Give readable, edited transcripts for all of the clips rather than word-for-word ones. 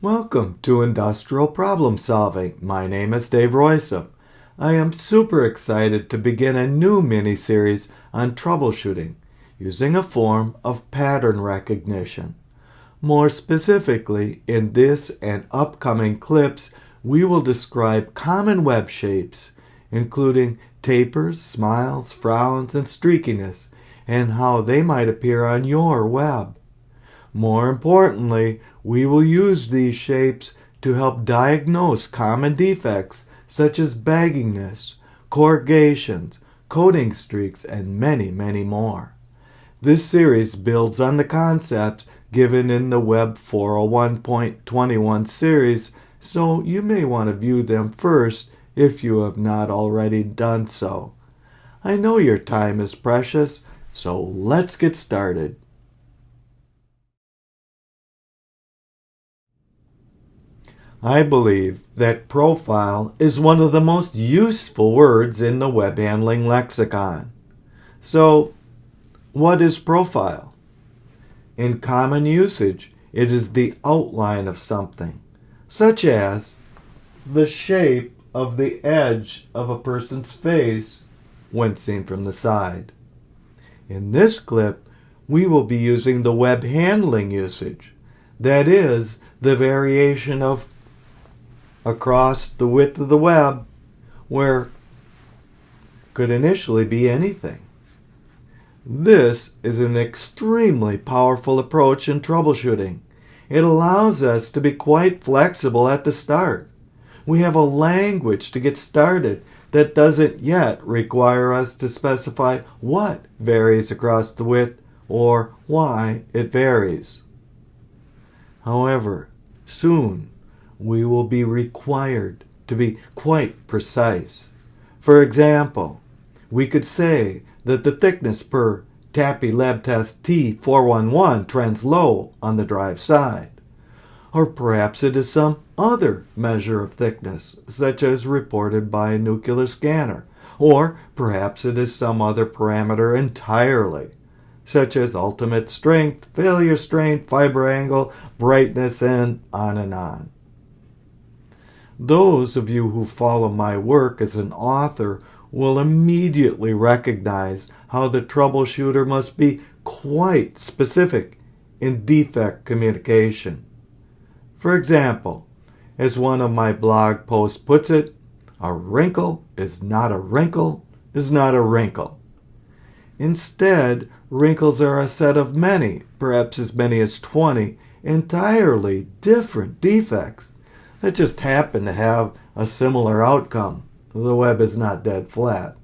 Welcome to Industrial Problem Solving. My name is Dave Roysom. I am super excited to begin a new mini-series on troubleshooting using a form of pattern recognition. More specifically, in this and upcoming clips, we will describe common web shapes, including tapers, smiles, frowns, and streakiness, and how they might appear on your web. More importantly, we will use these shapes to help diagnose common defects such as bagginess, corrugations, coding streaks, and many, many more. This series builds on the concepts given in the Web40123a series, so you may want to view them first if you have not already done so. I know your time is precious, so let's get started. I believe that profile is one of the most useful words in the web handling lexicon. So, what is profile? In common usage, it is the outline of something, such as the shape of the edge of a person's face when seen from the side. In this clip, we will be using the web handling usage, that is, the variation of across the width of the web, where could initially be anything. This is an extremely powerful approach in troubleshooting. It allows us to be quite flexible at the start. We have a language to get started that doesn't yet require us to specify what varies across the width or why it varies. However, soon we will be required to be quite precise. For example, we could say that the thickness per TAPI lab test T411 trends low on the drive side. Or perhaps it is some other measure of thickness, such as reported by a nuclear scanner. Or perhaps it is some other parameter entirely, such as ultimate strength, failure strain, fiber angle, brightness, and on and on. Those of you who follow my work as an author will immediately recognize how the troubleshooter must be quite specific in defect communication. For example, as one of my blog posts puts it, a wrinkle is not a wrinkle is not a wrinkle. Instead, wrinkles are a set of many, perhaps as many as 20, entirely different defects that just happen to have a similar outcome. The web is not dead flat.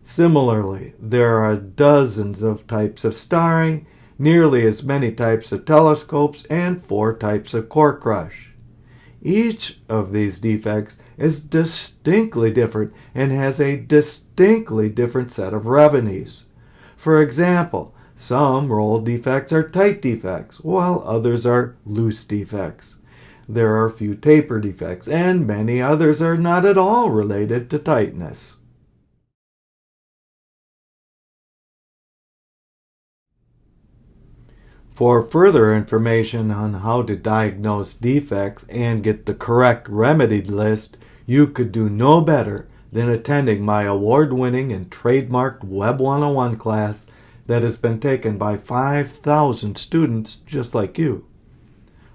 Similarly, there are dozens of types of starring, nearly as many types of telescopes, and 4 types of core crush. Each of these defects is distinctly different and has a distinctly different set of remedies. For example, some roll defects are tight defects, while others are loose defects. There are a few taper defects, and many others are not at all related to tightness. For further information on how to diagnose defects and get the correct remedy list, you could do no better than attending my award-winning and trademarked Web 101 class that has been taken by 5,000 students just like you.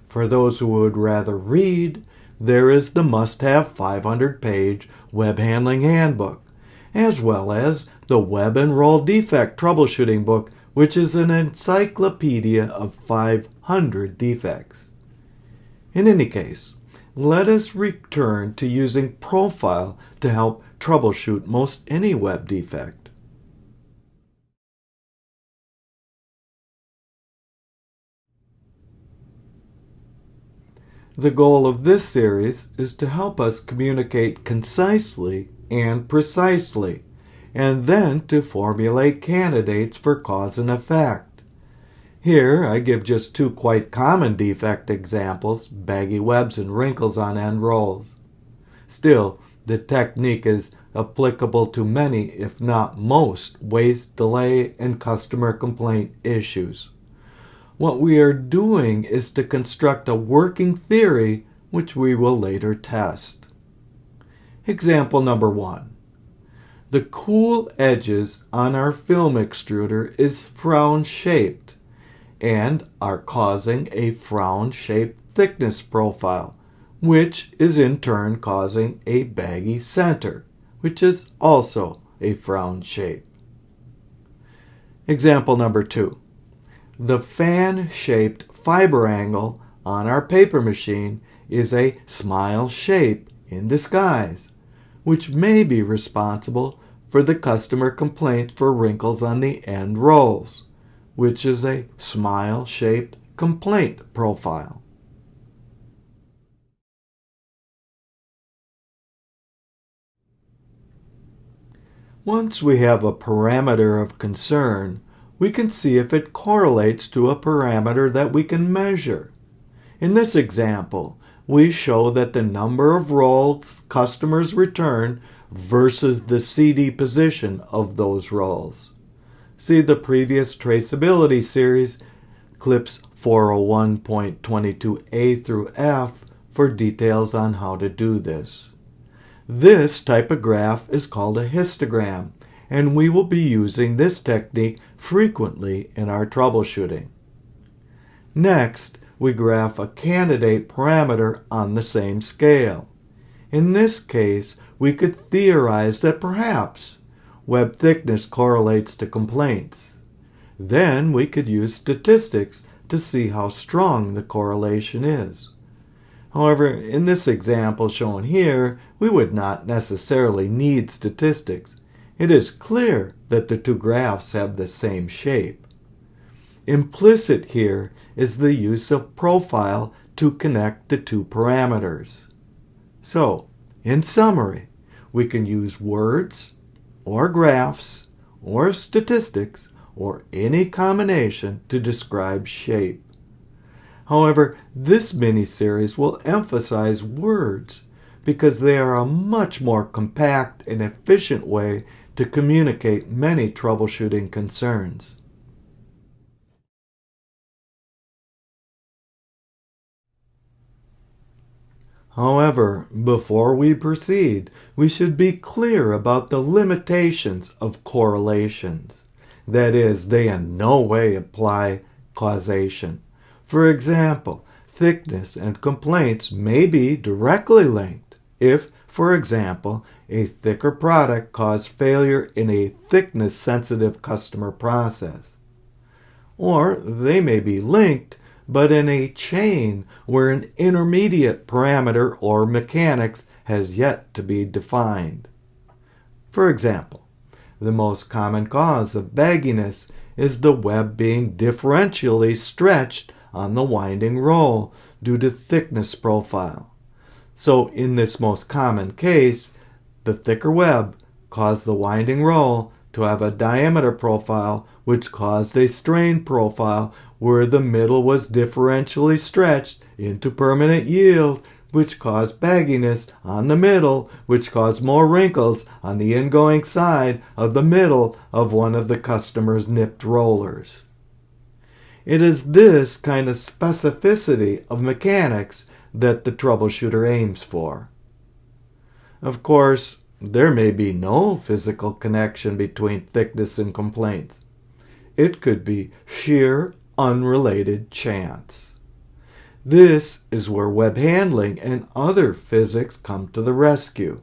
For those who would rather read, there is the must-have 500-page Web Handling Handbook, as well as the Web and Roll Defect Troubleshooting Book, which is an encyclopedia of 500 defects. In any case, let us return to using profile to help troubleshoot most any web defect. The goal of this series is to help us communicate concisely and precisely, and then to formulate candidates for cause and effect. Here I give just 2 quite common defect examples, baggy webs and wrinkles on end rolls. Still, the technique is applicable to many, if not most, waste, delay, and customer complaint issues. What we are doing is to construct a working theory which we will later test. Example number 1. The cool edges on our film extruder is frown shaped and are causing a frown shaped thickness profile, which is in turn causing a baggy center, which is also a frown shape. Example number 2. The fan-shaped fiber angle on our paper machine is a smile shape in disguise, which may be responsible for the customer complaint for wrinkles on the end rolls, which is a smile-shaped complaint profile. Once we have a parameter of concern, we can see if it correlates to a parameter that we can measure. In this example, we show that the number of rolls customers return versus the CD position of those rolls. See the previous traceability series, clips 401.22a through F, for details on how to do this. This type of graph is called a histogram, and we will be using this technique frequently in our troubleshooting. Next, we graph a candidate parameter on the same scale. In this case, we could theorize that perhaps web thickness correlates to complaints. Then we could use statistics to see how strong the correlation is. However, in this example shown here, we would not necessarily need statistics. It is clear that the two graphs have the same shape. Implicit here is the use of profile to connect the two parameters. So, in summary, we can use words, or graphs, or statistics, or any combination to describe shape. However, this mini-series will emphasize words because they are a much more compact and efficient way to communicate many troubleshooting concerns. However, before we proceed, we should be clear about the limitations of correlations. That is, they in no way apply causation. For example, thickness and complaints may be directly linked if, for example, a thicker product caused failure in a thickness-sensitive customer process. Or they may be linked, but in a chain where an intermediate parameter or mechanics has yet to be defined. For example, the most common cause of bagginess is the web being differentially stretched on the winding roll due to thickness profile. So in this most common case, the thicker web caused the winding roll to have a diameter profile which caused a strain profile where the middle was differentially stretched into permanent yield, which caused bagginess on the middle, which caused more wrinkles on the ingoing side of the middle of one of the customer's nipped rollers. It is this kind of specificity of mechanics that the troubleshooter aims for. Of course, there may be no physical connection between thickness and complaints. It could be sheer, unrelated chance. This is where web handling and other physics come to the rescue.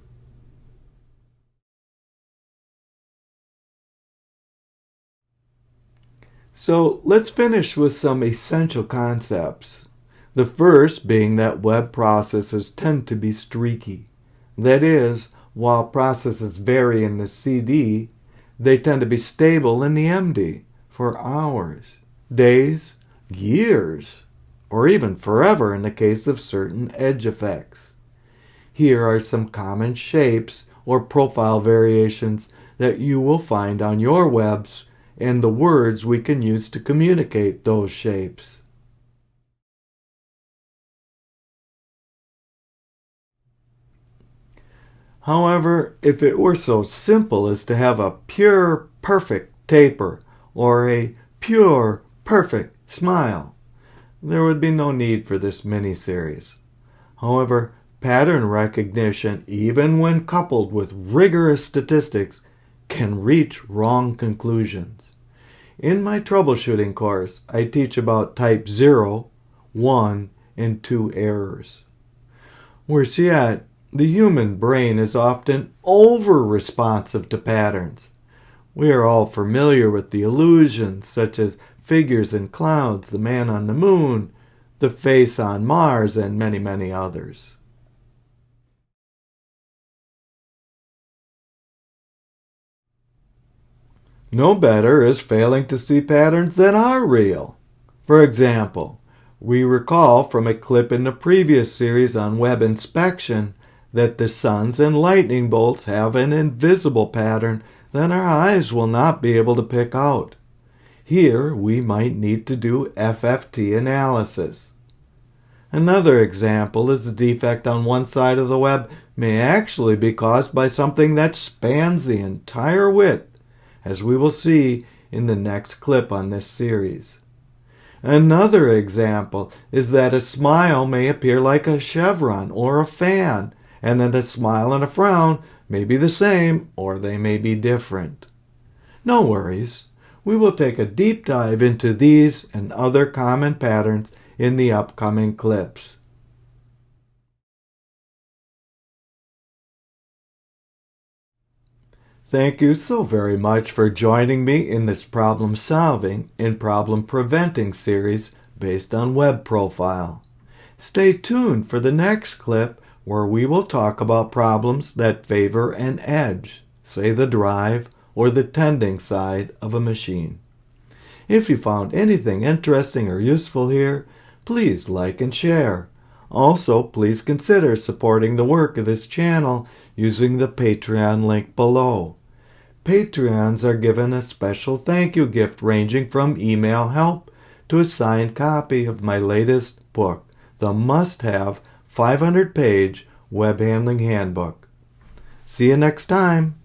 So let's finish with some essential concepts. The first being that web processes tend to be streaky. That is, while processes vary in the CD, they tend to be stable in the MD for hours, days, years, or even forever in the case of certain edge effects. Here are some common shapes or profile variations that you will find on your webs and the words we can use to communicate those shapes. However, if it were so simple as to have a pure, perfect taper or a pure, perfect smile. There would be no need for this mini-series. However, pattern recognition, even when coupled with rigorous statistics, can reach wrong conclusions. In my troubleshooting course, I teach about type 0, 1, and 2 errors. Worse yet, the human brain is often over-responsive to patterns. We are all familiar with the illusions such as figures in clouds, the man on the moon, the face on Mars, and many, many others. No better is failing to see patterns that are real. For example, we recall from a clip in the previous series on web inspection that the suns and lightning bolts have an invisible pattern that our eyes will not be able to pick out. Here we might need to do FFT analysis. Another example is the defect on one side of the web may actually be caused by something that spans the entire width, as we will see in the next clip on this series. Another example is that a smile may appear like a chevron or a fan, and that a smile and a frown may be the same or they may be different. No worries, we will take a deep dive into these and other common patterns in the upcoming clips. Thank you so very much for joining me in this problem solving and problem preventing series based on web profile. Stay tuned for the next clip where we will talk about problems that favor an edge, say the drive or the tending side of a machine. If you found anything interesting or useful here, please like and share. Also, please consider supporting the work of this channel using the Patreon link below. Patreons are given a special thank you gift ranging from email help to a signed copy of my latest book, the must-have 500-page web handling handbook. See you next time.